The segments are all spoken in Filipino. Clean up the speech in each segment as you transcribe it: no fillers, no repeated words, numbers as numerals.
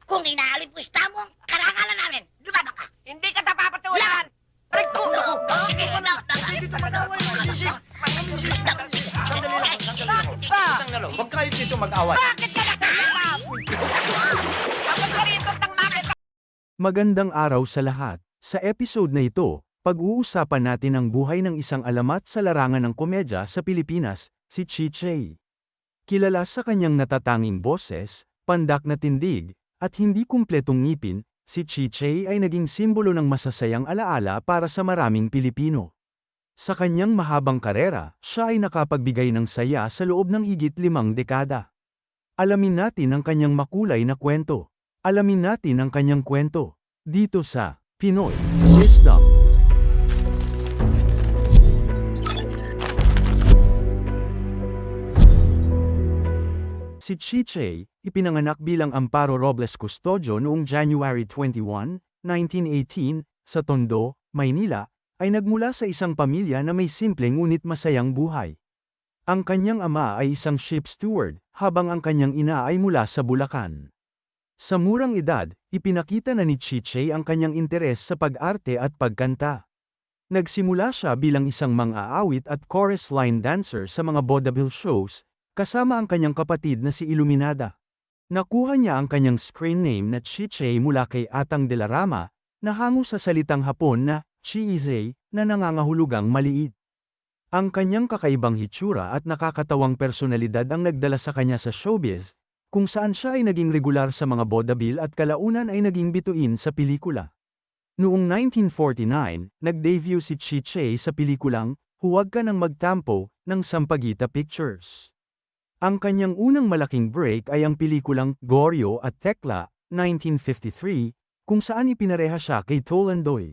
Kung inaalipusta mo ang karangalan namin, lumabang ka. Hindi ka napapatulan! Aray ko! Dito mag-away mga misis! Mga misis! Sandali lang. Huwag kayo dito mag-away. Bakit ka nagkakalap? Tapos ka rito ng makita! Magandang araw sa lahat. Sa episode na ito, pag-uusapan natin ang buhay ng isang alamat sa larangan ng komedya sa Pilipinas, si Chiche. Kilala sa kanyang natatanging boses, pandak na tindig, at hindi kumpletong ngipin, si Chiche ay naging simbolo ng masasayang alaala para sa maraming Pilipino. Sa kanyang mahabang karera, siya ay nakapagbigay ng saya sa loob ng higit 5 dekada. Alamin natin ang kanyang makulay na kwento. Alamin natin ang kanyang kwento. Dito sa Pinoy Wisdom. Si Chiche, ipinanganak bilang Amparo Robles Custodio noong January 21, 1918, sa Tondo, Maynila, ay nagmula sa isang pamilya na may simple ngunit masayang buhay. Ang kanyang ama ay isang ship steward, habang ang kanyang ina ay mula sa Bulacan. Sa murang edad, ipinakita na ni Chiche ang kanyang interes sa pag-arte at pagkanta. Nagsimula siya bilang isang mang-aawit at chorus line dancer sa mga vaudeville shows, kasama ang kanyang kapatid na si Iluminada. Nakuha niya ang kanyang screen name na Chiche mula kay Atang de la Rama, na hango sa salitang Hapon na Chiize, na nangangahulugang maliit. Ang kanyang kakaibang hitsura at nakakatawang personalidad ang nagdala sa kanya sa showbiz, kung saan siya ay naging regular sa mga vaudeville at kalaunan ay naging bituin sa pelikula. Noong 1949, nag-debut si Chiche sa pelikulang Huwag Ka Nang Magtampo ng Sampaguita Pictures. Ang kanyang unang malaking break ay ang pelikulang Goryo at Tekla, 1953, kung saan ipinareha siya kay Tolandoy.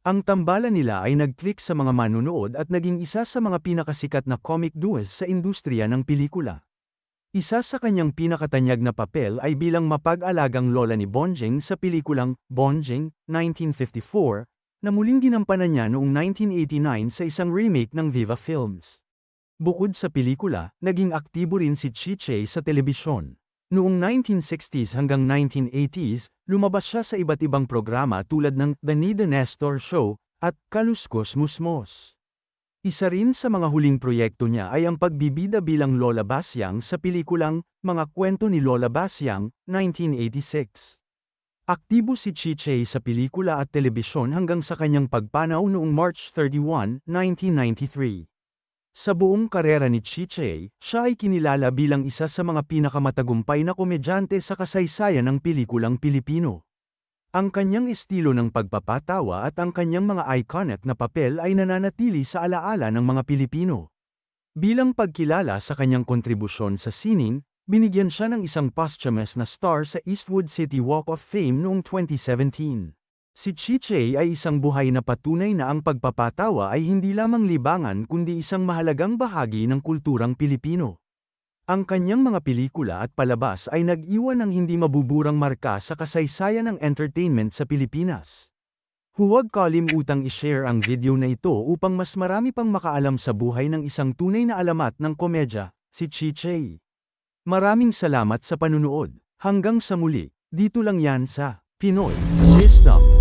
Ang tambalan nila ay nag-click sa mga manunood at naging isa sa mga pinakasikat na comic duos sa industriya ng pelikula. Isa sa kanyang pinakatanyag na papel ay bilang mapag-alagang lola ni Bonjing sa pelikulang Bonjing, 1954, na muling ginampanan niya noong 1989 sa isang remake ng Viva Films. Bukod sa pelikula, naging aktibo rin si Chiche sa telebisyon. Noong 1960s hanggang 1980s, lumabas siya sa iba't ibang programa tulad ng The Nida Nestor Show at Kaluskos Musmos. Isa rin sa mga huling proyekto niya ay ang pagbibida bilang Lola Basyang sa pelikulang Mga Kwento ni Lola Basyang, 1986. Aktibo si Chiche sa pelikula at telebisyon hanggang sa kanyang pagpanaw noong March 31, 1993. Sa buong karera ni Chiche, siya ay kinilala bilang isa sa mga pinakamatagumpay na komedyante sa kasaysayan ng pelikulang Pilipino. Ang kanyang estilo ng pagpapatawa at ang kanyang mga iconic na papel ay nananatili sa alaala ng mga Pilipino. Bilang pagkilala sa kanyang kontribusyon sa sining, binigyan siya ng isang posthumous na star sa Eastwood City Walk of Fame noong 2017. Si Chiche ay isang buhay na patunay na ang pagpapatawa ay hindi lamang libangan kundi isang mahalagang bahagi ng kulturang Pilipino. Ang kanyang mga pelikula at palabas ay nag-iwan ng hindi mabuburang marka sa kasaysayan ng entertainment sa Pilipinas. Huwag kalimutang i-share ang video na ito upang mas marami pang makaalam sa buhay ng isang tunay na alamat ng komedya, si Chiche. Maraming salamat sa panunood. Hanggang sa muli, dito lang yan sa Pinoy Wisdom.